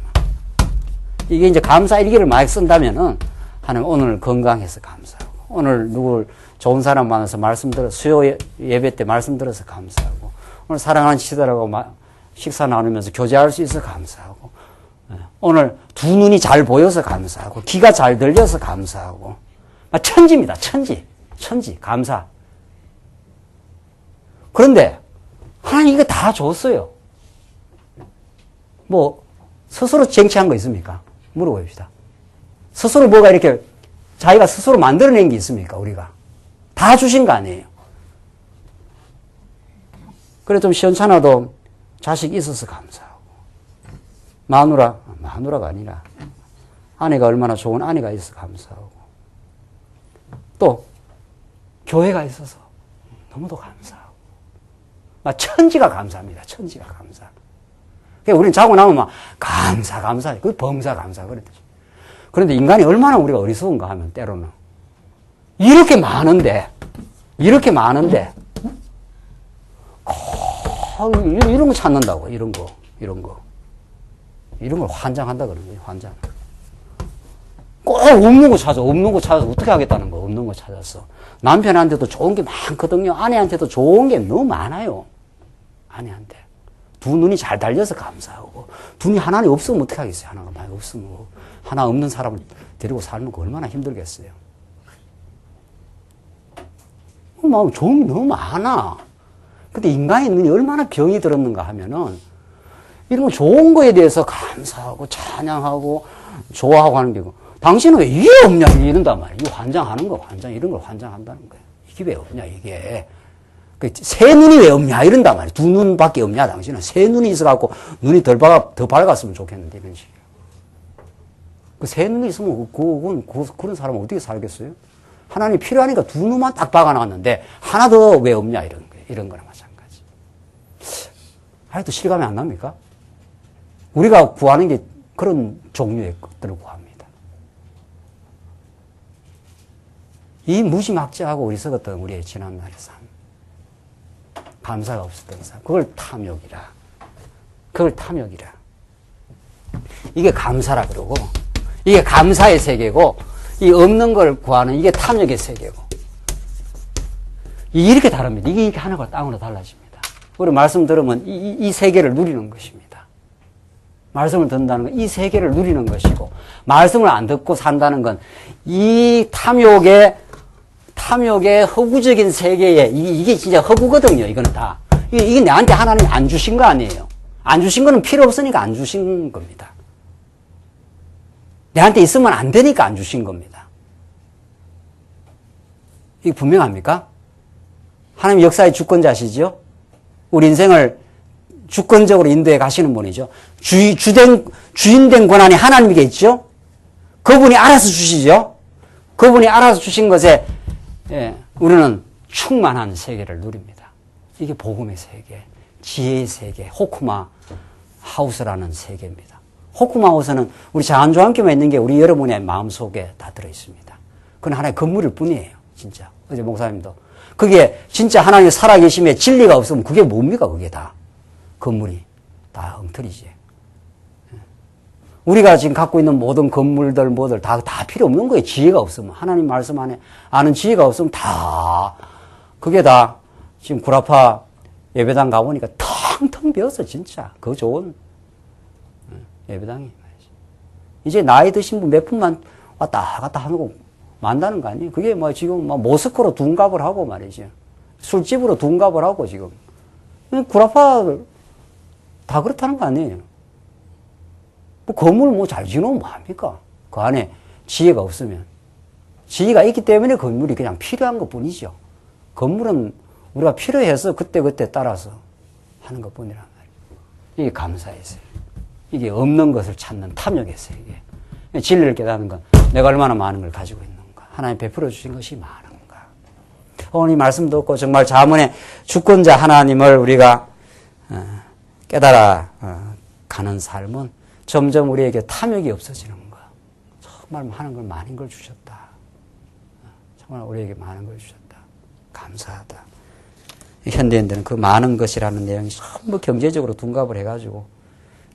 이게 이제 감사 일기를 많이 쓴다면은 하나님 오늘 건강해서 감사하고, 오늘 누굴 좋은 사람 만나서 말씀 들어, 수요 예배 때 말씀 들어서 감사하고, 오늘 사랑하는 치들하고 식사 나누면서 교제할 수 있어서 감사하고, 오늘 두 눈이 잘 보여서 감사하고, 귀가 잘 들려서 감사하고, 천지입니다. 천지, 감사. 그런데 하나님 이거 다 줬어요. 뭐 스스로 쟁취한 거 있습니까? 물어봅시다. 스스로 뭐가 이렇게 자기가 스스로 만들어낸 게 있습니까? 우리가. 다 주신 거 아니에요. 그래 좀 시원찮아도 자식이 있어서 감사하고. 마누라가 아니라 아내가 얼마나 좋은 아내가 있어서 감사하고. 또 교회가 있어서 너무도 감사하고. 천지가 감사합니다. 천지가 감사. 그러니까 우리는 자고 나면 막 감사. 그 범사 감사 그랬듯이. 그런데 인간이 얼마나 우리가 어리석은가 하면 때로는 이렇게 많은데 이런 거 찾는다고. 이런 걸 환장한다 그러는 거예요. 환장. 꼭 없는 거 찾아서 어떻게 하겠다는 거. 없는 거 찾았어. 남편한테도 좋은 게 많거든요. 아내한테도 좋은 게 너무 많아요. 아내한테. 두 눈이 잘 달려서 감사하고. 두 눈이 하나는 없으면 어떻게 하겠어요. 하나가 많이 없으면. 하나 없는 사람을 데리고 살면 얼마나 힘들겠어요. 막 좋은 게 너무 많아. 근데 인간의 눈이 얼마나 병이 들었는가 하면은 이런 좋은 거에 대해서 감사하고 찬양하고 좋아하고 하는 게 당신은 왜 이게 없냐 이런단 말이에요. 이 환장하는 거 이런 걸 환장한다는 거예요. 이게 왜 없냐 이게. 새 눈이 왜 없냐 이런단 말이에요. 두 눈밖에 없냐 당신은. 새 눈이 있어갖고 눈이 더 밝았으면 좋겠는데 이런 식이에요. 그 새 눈이 있으면 그런 사람은 어떻게 살겠어요? 하나님이 필요하니까 두 눈만 딱 박아놨는데 하나 더 왜 없냐 이런 거예요. 이런 거나 마찬가지. 아직도 실감이 안 납니까? 우리가 구하는 게 그런 종류의 것들을 구합니다. 이 무지막지하고 어리석었던 우리의 지난날의 삶. 감사가 없었던 삶. 그걸 탐욕이라. 이게 감사라 그러고, 이게 감사의 세계고, 이 없는 걸 구하는 이게 탐욕의 세계고. 이렇게 다릅니다. 이게 하나가 땅으로 달라집니다. 우리 말씀 들으면 이 세계를 누리는 것입니다. 말씀을 듣는다는 건 이 세계를 누리는 것이고, 말씀을 안 듣고 산다는 건 이 탐욕의 허구적인 세계에, 이게 진짜 허구거든요, 이거는 다. 이게 나한테 하나님이 안 주신 거 아니에요. 안 주신 거는 필요 없으니까 안 주신 겁니다. 내한테 있으면 안 되니까 안 주신 겁니다. 이게 분명합니까? 하나님 역사의 주권자시죠? 우리 인생을 주권적으로 인도해 가시는 분이죠. 주인된 권한이 하나님에게 있죠? 그분이 알아서 주시죠? 그분이 알아서 주신 것에 우리는 충만한 세계를 누립니다. 이게 복음의 세계, 지혜의 세계, 호쿠마 하우스라는 세계입니다. 호쿠마 하우스는 우리 자한조항교만 있는 게 우리 여러분의 마음속에 다 들어있습니다. 그건 하나의 건물일 뿐이에요. 진짜. 어제 목사님도. 그게 진짜 하나님의 살아계심에 진리가 없으면 그게 뭡니까? 그게 다. 건물이. 다 엉터리지. 우리가 지금 갖고 있는 모든 건물들, 뭐들 다 필요 없는 거예요. 지혜가 없으면. 하나님 말씀 안에 아는 지혜가 없으면 다, 그게 다 지금 구라파 예배당 가보니까 텅텅 비었어, 진짜. 그 좋은 예배당이. 이제 나이 드신 분 몇 분만 왔다 갔다 하고 만다는 거 아니에요? 그게 뭐 지금 뭐 모스크로 둔갑을 하고 말이죠. 술집으로 둔갑을 하고 지금. 구라파 다 그렇다는 거 아니에요? 뭐 건물 뭐 잘 지어놓으면 뭐합니까? 그 안에 지혜가 없으면. 지혜가 있기 때문에 건물이 그냥 필요한 것 뿐이죠. 건물은 우리가 필요해서 그때그때 따라서 하는 것 뿐이란 말이에요. 이게 감사의 세계. 이게 없는 것을 찾는 탐욕의 세계. 진리를 깨닫는 건 내가 얼마나 많은 걸 가지고 있는가. 하나님 베풀어 주신 것이 많은가. 오늘 이 말씀 듣고 정말 자문의 주권자 하나님을 우리가 깨달아 가는 삶은 점점 우리에게 탐욕이 없어지는 거. 정말 많은 걸 많은 걸 주셨다. 정말 우리에게 많은 걸 주셨다. 감사하다. 현대인들은 그 많은 것이라는 내용이 전부 경제적으로 둔갑을 해가지고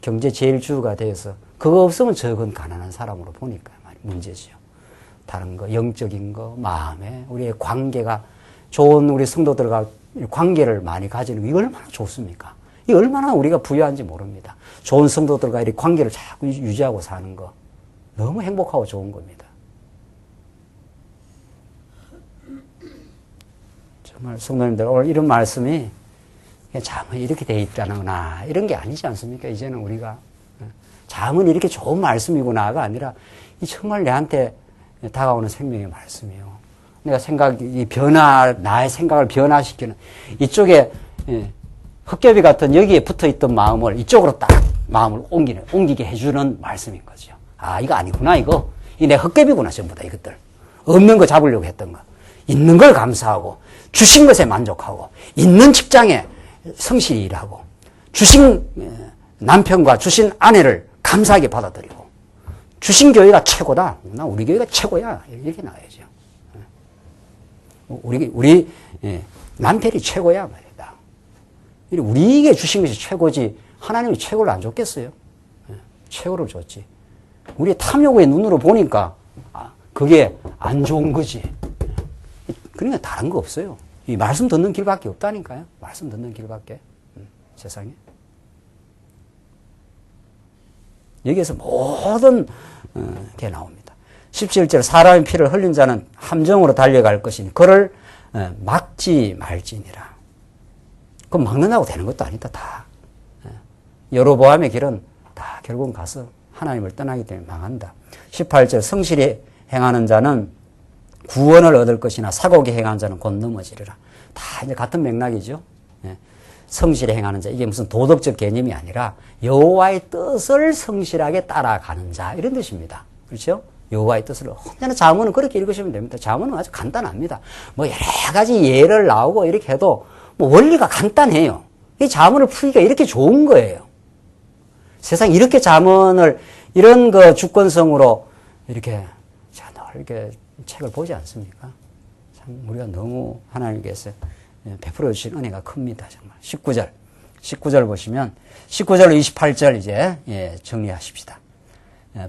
경제 제일주가 돼서 그거 없으면 저건 가난한 사람으로 보니까 문제죠. 다른 거, 영적인 거, 마음에 우리의 관계가 좋은 우리 성도들과 관계를 많이 가지는 거, 이거 얼마나 좋습니까? 이 얼마나 우리가 부유한지 모릅니다. 좋은 성도들과 이 관계를 자꾸 유지하고 사는 거 너무 행복하고 좋은 겁니다. 정말 성도님들 오늘 이런 말씀이 자문이 이렇게 돼 있다거나 이런 게 아니지 않습니까? 이제는 우리가 자문이 이렇게 좋은 말씀이구나가 아니라 이 정말 내한테 다가오는 생명의 말씀이에요. 내가 나의 생각을 변화시키는 이쪽에 헛개비 같은 여기에 붙어 있던 마음을 이쪽으로 딱 마음을 옮기게 해주는 말씀인 거죠. 아, 이거 아니구나, 이거. 이 내 헛개비구나, 전부 다 이것들. 없는 거 잡으려고 했던 거. 있는 걸 감사하고, 주신 것에 만족하고, 있는 직장에 성실히 일하고, 주신 남편과 주신 아내를 감사하게 받아들이고, 주신 교회가 최고다. 나 우리 교회가 최고야. 이렇게 나와야죠. 우리 남편이 최고야 말이다. 우리에게 주신 것이 최고지 하나님이 최고를 안 줬겠어요? 최고를 줬지. 우리의 탐욕의 눈으로 보니까 그게 안 좋은 거지. 그러니까 다른 거 없어요. 이 말씀 듣는 길밖에 없다니까요. 말씀 듣는 길밖에. 세상에. 여기에서 모든 게 나옵니다. 17절 사람의 피를 흘린 자는 함정으로 달려갈 것이니 그를 막지 말지니라. 그럼 막는다고 되는 것도 아니다. 다. 여로보암의 길은 다 결국은 가서 하나님을 떠나기 때문에 망한다. 18절 성실히 행하는 자는 구원을 얻을 것이나 사고게 행하는 자는 곧 넘어지리라. 다 이제 같은 맥락이죠. 성실히 행하는 자, 이게 무슨 도덕적 개념이 아니라 여호와의 뜻을 성실하게 따라가는 자 이런 뜻입니다. 그렇죠? 여호와의 뜻을 언제나 자문은 그렇게 읽으시면 됩니다. 자문은 아주 간단합니다. 뭐 여러 가지 예를 나오고 이렇게 해도 뭐 원리가 간단해요. 이 자문을 풀기가 이렇게 좋은 거예요. 세상 이렇게 자문을 이런 거 주권성으로 이렇게 이렇게 책을 보지 않습니까? 참 우리가 너무 하나님께서 베풀어 주신 은혜가 큽니다. 정말. 19절 보시면 19절 28절 이제 정리하십시다.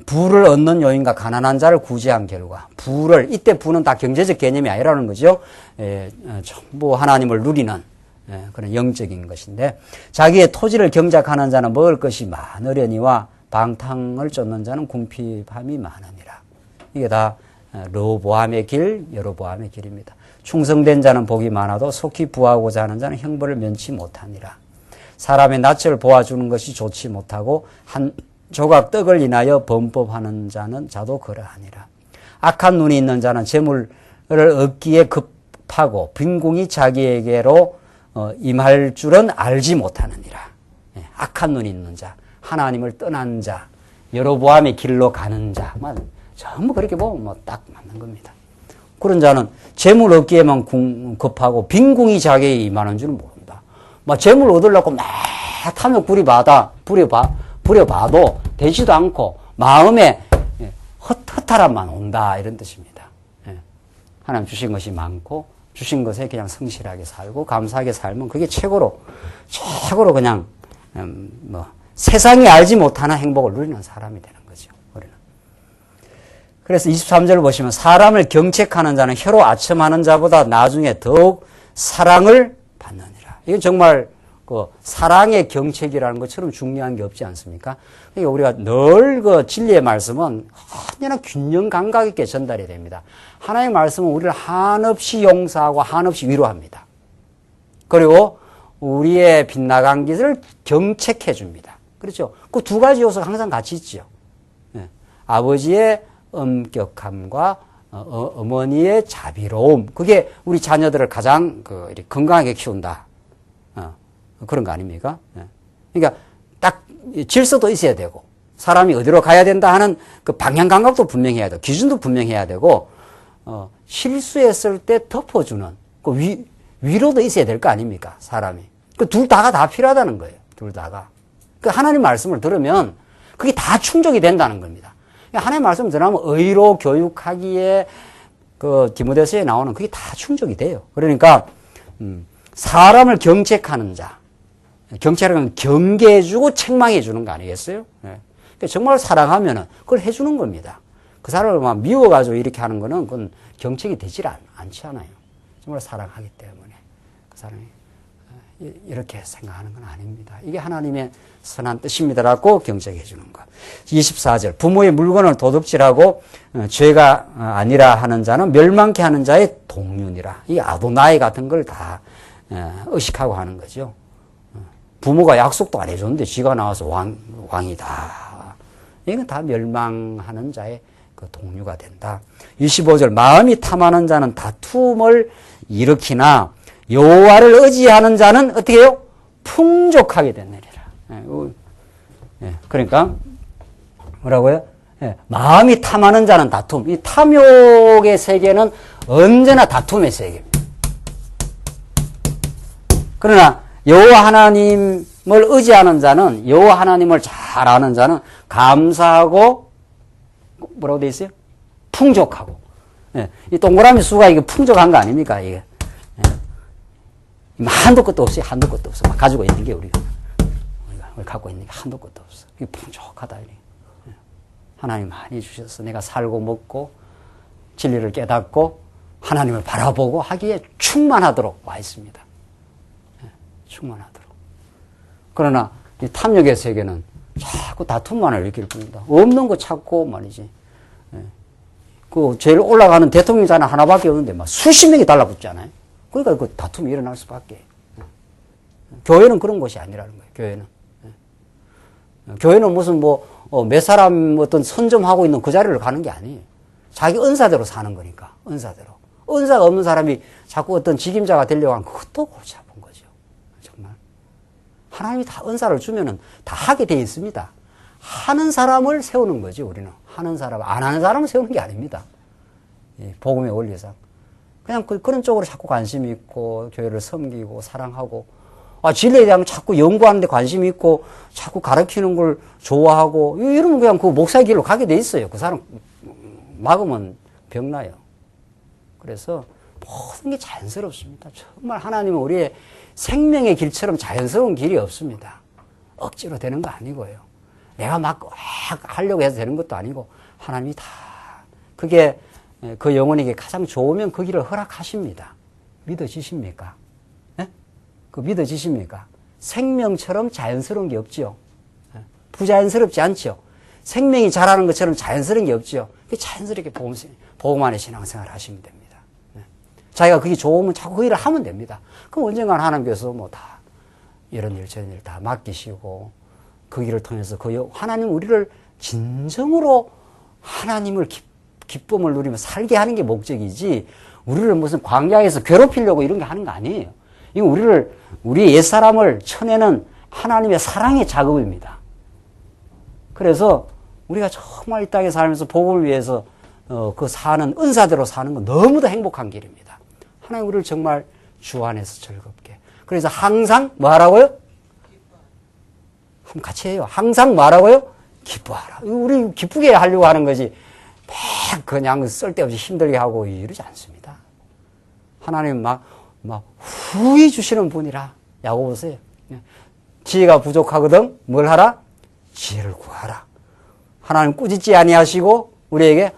부를 얻는 요인과 가난한 자를 구제한 결과 부를 이때 부는 다 경제적 개념이 아니라는 거죠. 전부 하나님을 누리는 그런 영적인 것인데 자기의 토지를 경작하는 자는 먹을 것이 많으려니와 방탕을 쫓는 자는 궁핍함이 많으니라. 이게 다 르호보암의 길, 여로보암의 길입니다. 충성된 자는 복이 많아도 속히 부하고자 하는 자는 형벌을 면치 못하니라. 사람의 낯을 보아주는 것이 좋지 못하고 한 조각 떡을 인하여 범법하는 자도 그러하니라. 악한 눈이 있는 자는 재물을 얻기에 급하고 빈궁이 자기에게로 임할 줄은 알지 못하느니라. 악한 눈이 있는 자, 하나님을 떠난 자, 여로보암의 길로 가는 자만 전부 그렇게 보면 뭐 딱 맞는 겁니다. 그런 자는 재물 얻기에만 급하고 빈궁이 자기에게 임하는 줄은 모른다. 막 재물 얻으려고 막 탐욕 부려봐도 되지도 않고 마음에 허탈함만 온다 이런 뜻입니다. 하나님 주신 것이 많고 주신 것에 그냥 성실하게 살고 감사하게 살면 그게 최고로 그냥 뭐 세상이 알지 못하는 행복을 누리는 사람이 되는 거죠. 우리는. 그래서 23절을 보시면 사람을 경책하는 자는 혀로 아첨하는 자보다 나중에 더욱 사랑을 받느니라. 이건 정말 그 사랑의 경책이라는 것처럼 중요한 게 없지 않습니까? 그러니까 우리가 늘 그 진리의 말씀은 언제나 균형 감각 있게 전달이 됩니다. 하나님의 말씀은 우리를 한없이 용서하고 한없이 위로합니다. 그리고 우리의 빗나간 길을 경책해 줍니다. 그렇죠? 그 두 가지 요소가 항상 같이 있죠. 아버지의 엄격함과 어머니의 자비로움. 그게 우리 자녀들을 가장 건강하게 키운다. 그런 거 아닙니까? 그러니까 딱 질서도 있어야 되고 사람이 어디로 가야 된다 하는 그 방향 감각도 분명해야 되고 기준도 분명해야 되고 실수했을 때 덮어주는 그 위로도 있어야 될 거 아닙니까? 사람이. 그 둘 다가 다 필요하다는 거예요. 둘 다가. 그 하나님 말씀을 들으면 그게 다 충족이 된다는 겁니다. 하나님 말씀을 들으면 의로 교육하기에 그 디모데서에 나오는 그게 다 충족이 돼요. 그러니까 사람을 경책하는 자. 경책하는 건 경계해주고 책망해주는 거 아니겠어요? 네. 정말 사랑하면은 그걸 해주는 겁니다. 그 사람을 막 미워가지고 이렇게 하는 거는 그건 경책이 되질 않지 않아요. 정말 사랑하기 때문에 그 사람이 이렇게 생각하는 건 아닙니다. 이게 하나님의 선한 뜻입니다라고 경책해 주는 것. 24절 부모의 물건을 도둑질하고 죄가 아니라 하는 자는 멸망케 하는 자의 동륜이라. 이 아도나이 같은 걸 다 의식하고 하는 거죠. 부모가 약속도 안 해줬는데 쥐가 나와서 왕이다. 이건 다 멸망하는 자의 그 동류가 된다. 25절 마음이 탐하는 자는 다툼을 일으키나 여호와를 의지하는 자는 어떻게 해요? 풍족하게 되느니라. 그러니까 뭐라고요? 마음이 탐하는 자는 다툼. 이 탐욕의 세계는 언제나 다툼의 세계입니다. 그러나 여호와 하나님을 의지하는 자는, 여호와 하나님을 잘 아는 자는 감사하고 뭐라고 되어 있어요? 풍족하고. 이 동그라미 수가 이게 풍족한 거 아닙니까? 이게. 한도 끝도 없어요. 한도 끝도 없어. 막 가지고 있는 게 우리가 갖고 있는 게 한도 끝도 없어. 이게 풍족하다. 하나님 많이 주셔서 내가 살고 먹고 진리를 깨닫고 하나님을 바라보고 하기에 충만하도록 와 있습니다. 충만하도록. 그러나 이 탐욕의 세계는 자꾸 다툼만을 일으킬 뿐이다. 없는 거 찾고 말이지. 그 제일 올라가는 대통령자는 하나밖에 없는데 막 수십 명이 달라붙잖아요. 그러니까 그 다툼이 일어날 수밖에. 교회는 그런 곳이 아니라는 거예요. 교회는. 교회는 무슨 몇 사람 어떤 선점하고 있는 그 자리를 가는 게 아니에요. 자기 은사대로 사는 거니까. 은사대로. 은사가 없는 사람이 자꾸 어떤 직임자가 되려고 하면 그것도 골치 아픈 거죠. 정말. 하나님이 다 은사를 주면은 다 하게 돼 있습니다. 하는 사람을 세우는 거지, 우리는. 하는 사람, 안 하는 사람을 세우는 게 아닙니다. 복음의 원리상. 그냥 그런 쪽으로 자꾸 관심이 있고, 교회를 섬기고, 사랑하고, 진리에 대한 자꾸 연구하는 데 관심이 있고, 자꾸 가르치는 걸 좋아하고, 이러면 그냥 그 목사의 길로 가게 돼 있어요. 그 사람 막으면 병나요. 그래서 모든 게 자연스럽습니다. 정말 하나님은 우리의 생명의 길처럼 자연스러운 길이 없습니다. 억지로 되는 거 아니고요. 내가 막 하려고 해서 되는 것도 아니고, 하나님이 다, 그게 그 영혼에게 가장 좋으면 그 길을 허락하십니다. 믿어지십니까? 네? 그 믿어지십니까? 생명처럼 자연스러운 게 없지요. 부자연스럽지 않죠. 생명이 자라는 것처럼 자연스러운 게 없지요. 자연스럽게 복음 안에 신앙생활을 하시면 됩니다. 네. 자기가 그게 좋으면 자꾸 그 일을 하면 됩니다. 그럼 언젠가는 하나님께서 다 이런 일 저런 일 다 맡기시고 그 길을 통해서 하나님 우리를 진정으로 하나님을 기쁨을 누리며 살게 하는 게 목적이지, 우리를 무슨 광야에서 괴롭히려고 이런 게 하는 거 아니에요. 이거 우리의 옛사람을 쳐내는 하나님의 사랑의 작업입니다. 그래서 우리가 정말 이 땅에 살면서 복음을 위해서 그 사는 은사대로 사는 건 너무도 행복한 길입니다. 하나님 우리를 정말 주 안에서 즐겁게. 그래서 항상 뭐 하라고요? 한번 같이 해요. 항상 뭐 하라고요? 기뻐하라. 우리 기쁘게 하려고 하는 거지. 그냥 쓸데없이 힘들게 하고 이러지 않습니다. 하나님 막 후히 주시는 분이라. 야고보세요. 지혜가 부족하거든 뭘 하라? 지혜를 구하라. 하나님 꾸짖지 아니하시고 우리에게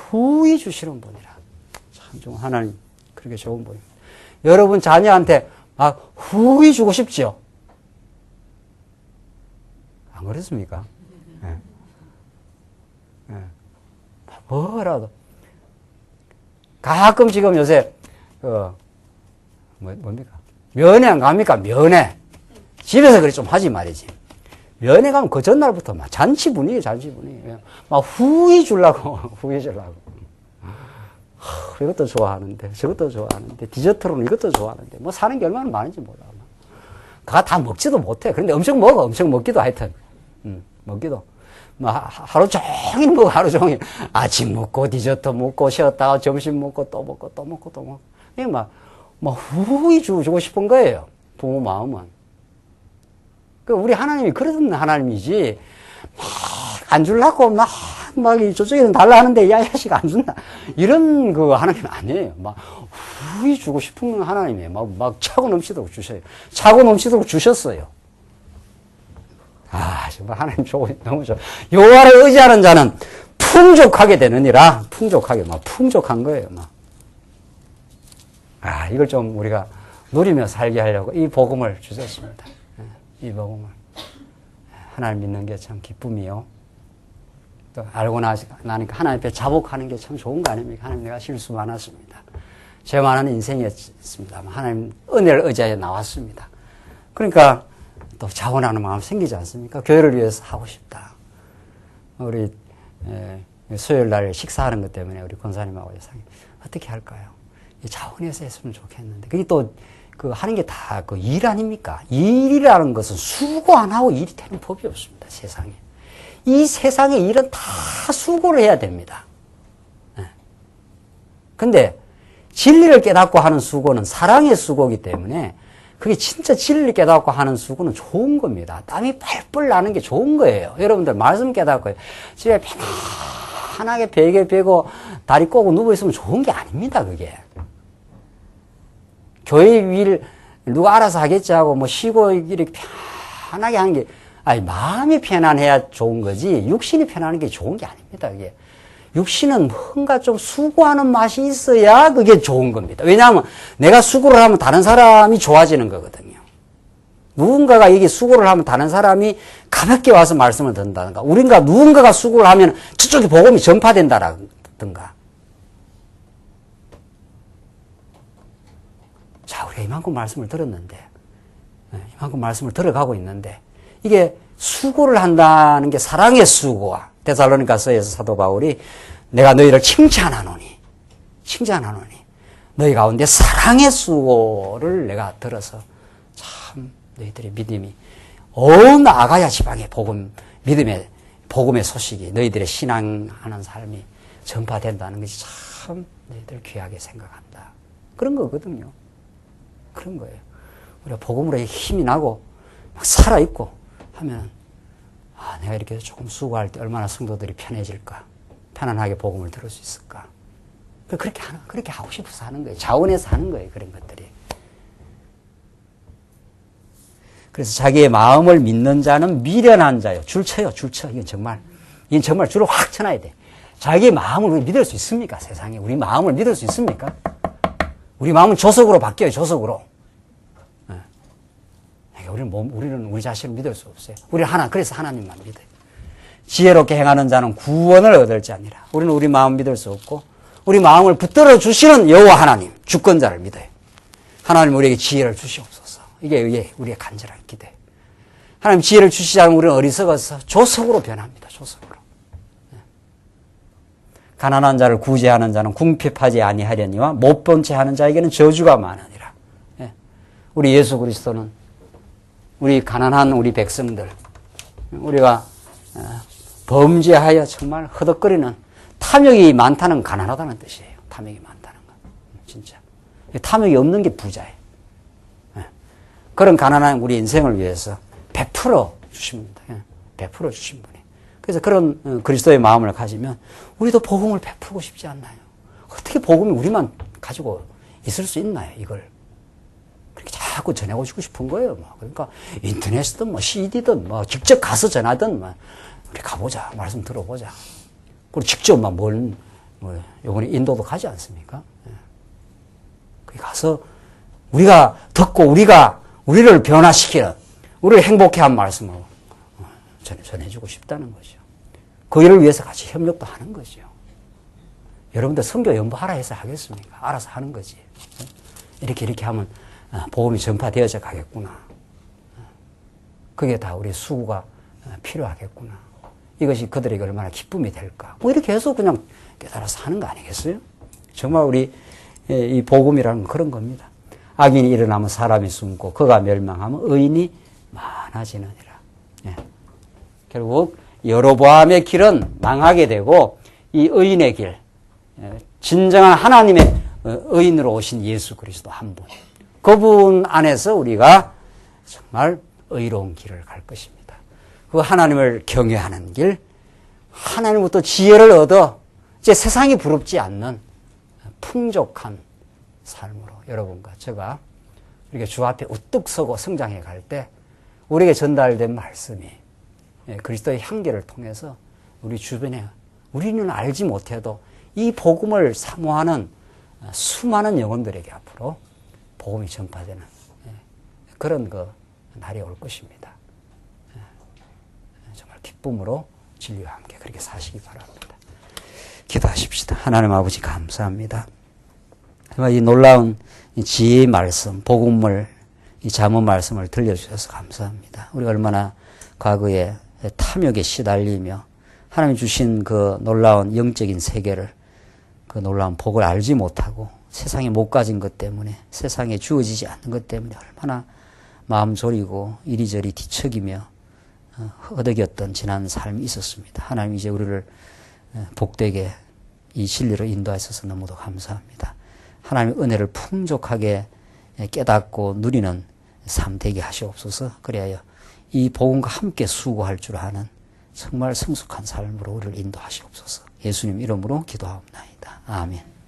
후히 주시는 분이라. 참 하나님 그렇게 좋은 분입니다. 여러분 자녀한테 막 후히 주고 싶죠? 안 그렇습니까? 네. 네. 뭐라도. 가끔 지금 요새, 뭡니까? 면회 안 갑니까? 면회. 집에서 그래 좀 하지 말이지. 면회 가면 그 전날부터 막 잔치 분위기. 막 후히 주려고. 이것도 좋아하는데, 저것도 좋아하는데, 디저트로는 이것도 좋아하는데, 뭐 사는 게 얼마나 많은지 몰라. 그가 다 먹지도 못해. 그런데 엄청 먹기도 하여튼. 먹기도. 하루 종일 먹어, 하루 종일. 아침 먹고, 디저트 먹고, 쉬었다가 점심 먹고, 또 먹고. 이게 후히 주고 싶은 거예요. 부모 마음은. 우리 하나님이 그런 하나님이지, 안 주려고 저쪽에는 달라 하는데, 야, 야식 안 준다. 이런 하나님 아니에요. 후히 주고 싶은 하나님이에요. 차고 넘치도록 주셔요. 차고 넘치도록 주셨어요. 정말 하나님 너무 좋아. 여호와를 의지하는 자는 풍족하게 되느니라. 풍족한 거예요. 이걸 좀 우리가 누리며 살게 하려고 이 복음을 주셨습니다. 이 복음을. 하나님 믿는 게 참 기쁨이요. 또 알고 나니까 하나님 앞에 자복하는 게 참 좋은 거 아닙니까? 하나님 내가 실수 많았습니다. 죄 많은 인생이었습니다. 하나님 은혜를 의지하여 나왔습니다. 그러니까 또 자원하는 마음 생기지 않습니까? 교회를 위해서 하고 싶다. 우리 수요일 날 식사하는 것 때문에 우리 권사님하고 여사님 어떻게 할까요? 자원해서 했으면 좋겠는데. 그게 또 하는 게 다 일 아닙니까? 일이라는 것은 수고 안 하고 일이 되는 법이 없습니다. 세상에. 이 세상의 일은 다 수고를 해야 됩니다. 근데 진리를 깨닫고 하는 수고는 사랑의 수고이기 때문에 그게 진짜 진리를 깨닫고 하는 수고는 좋은 겁니다. 땀이 펄펄 나는 게 좋은 거예요. 여러분들 말씀 깨닫고 집에 편하게 베개 베고 다리 꼬고 누워있으면 좋은 게 아닙니다. 그게. 교회 일 누가 알아서 하겠지 하고 뭐 쉬고 이렇게 편하게 하는 게 마음이 편안해야 좋은 거지 육신이 편안한 게 좋은 게 아닙니다. 그게. 육신은 뭔가 좀 수고하는 맛이 있어야 그게 좋은 겁니다. 왜냐하면 내가 수고를 하면 다른 사람이 좋아지는 거거든요. 누군가가 이게 수고를 하면 다른 사람이 가볍게 와서 말씀을 듣는다든가 누군가가 수고를 하면 저쪽에 복음이 전파된다든가. 자, 우리가 이만큼 말씀을 들었는데 이만큼 말씀을 들어가고 있는데 이게 수고를 한다는 게 사랑의 수고와 데살로니가서에서 사도 바울이 내가 너희를 칭찬하노니 너희 가운데 사랑의 수고를 내가 들어서 참 너희들의 믿음이 온 아가야 지방의 복음의 소식이 너희들의 신앙하는 삶이 전파된다는 것이 참 너희들 귀하게 생각한다. 그런 거거든요. 그런 거예요. 우리가 복음으로 힘이 나고 막 살아있고 하면 내가 이렇게 조금 수고할 때 얼마나 성도들이 편해질까? 편안하게 복음을 들을 수 있을까? 그렇게 하고 싶어서 하는 거예요. 자원해서 하는 거예요. 그런 것들이. 그래서 자기의 마음을 믿는 자는 미련한 자요. 줄 쳐요. 이건 정말 줄을 확 쳐놔야 돼. 자기의 마음을 우리 믿을 수 있습니까? 세상에. 우리 마음을 믿을 수 있습니까? 우리 마음은 조석으로 바뀌어요. 조석으로. 우리는 우리 자신을 믿을 수 없어요. 그래서 하나님만 믿어요. 지혜롭게 행하는 자는 구원을 얻을지 아니라. 우리는 우리 마음 믿을 수 없고, 우리 마음을 붙들어 주시는 여호와 하나님, 주권자를 믿어요. 하나님 우리에게 지혜를 주시옵소서. 이게 우리의 간절한 기대. 하나님 지혜를 주시지 않으면 우리는 어리석어서 조석으로 변합니다. 조석으로. 가난한 자를 구제하는 자는 궁핍하지 아니하려니와 못 본 채 하는 자에게는 저주가 많으니라. 우리 예수 그리스도는 우리 가난한 우리 백성들, 우리가 범죄하여 정말 허덕거리는 탐욕이 많다는 가난하다는 뜻이에요. 탐욕이 많다는 거. 진짜. 탐욕이 없는 게 부자예요. 그런 가난한 우리 인생을 위해서 베풀어 주십니다. 베풀어 주신 분이. 그래서 그런 그리스도의 마음을 가지면 우리도 복음을 베풀고 싶지 않나요? 어떻게 복음이 우리만 가지고 있을 수 있나요? 이걸. 그렇게 자꾸 전하고 싶은 거예요. 그러니까 인터넷이든 CD든 직접 가서 전하든 우리 가보자. 말씀 들어보자. 그리고 직접 요번에 인도도 가지 않습니까? 거기 가서 우리가 듣고 우리를 변화시키는, 우리를 행복해 한 말씀을 전해주고 싶다는 거죠. 그 일을 위해서 같이 협력도 하는 거죠. 여러분들 선교 연보하라 해서 하겠습니까? 알아서 하는 거지. 이렇게 하면 복음이 전파되어져 가겠구나. 그게 다 우리 수고가 필요하겠구나. 이것이 그들에게 얼마나 기쁨이 될까. 이렇게 해서 그냥 깨달아서 하는 거 아니겠어요? 정말 우리 이 복음이라는 건 그런 겁니다. 악인이 일어나면 사람이 숨고 그가 멸망하면 의인이 많아지느니라. 결국 여로보암의 길은 망하게 되고 이 의인의 길, 진정한 하나님의 의인으로 오신 예수 그리스도 한 분, 그분 안에서 우리가 정말 의로운 길을 갈 것입니다. 그 하나님을 경외하는 길, 하나님부터 지혜를 얻어 이제 세상이 부럽지 않는 풍족한 삶으로 여러분과 제가 이렇게 주 앞에 우뚝 서고 성장해 갈 때 우리에게 전달된 말씀이 그리스도의 향기를 통해서 우리 주변에 우리는 알지 못해도 이 복음을 사모하는 수많은 영혼들에게 앞으로 복음이 전파되는 그런 날이 올 것입니다. 정말 기쁨으로 진리와 함께 그렇게 사시기 바랍니다. 기도하십시다. 하나님 아버지 감사합니다. 이 놀라운 지혜의 말씀, 복음을, 이 잠언 말씀을 들려주셔서 감사합니다. 우리가 얼마나 과거에 탐욕에 시달리며 하나님 주신 그 놀라운 영적인 세계를, 그 놀라운 복을 알지 못하고 세상에 못 가진 것 때문에, 세상에 주어지지 않는 것 때문에 얼마나 마음 졸이고 이리저리 뒤척이며 허덕였던 지난 삶이 있었습니다. 하나님 이제 우리를 복되게 이 진리로 인도하셔서 너무도 감사합니다. 하나님의 은혜를 풍족하게 깨닫고 누리는 삶 되게 하시옵소서. 그래야 이 복음과 함께 수고할 줄 아는 정말 성숙한 삶으로 우리를 인도하시옵소서. 예수님 이름으로 기도하옵나이다. 아멘.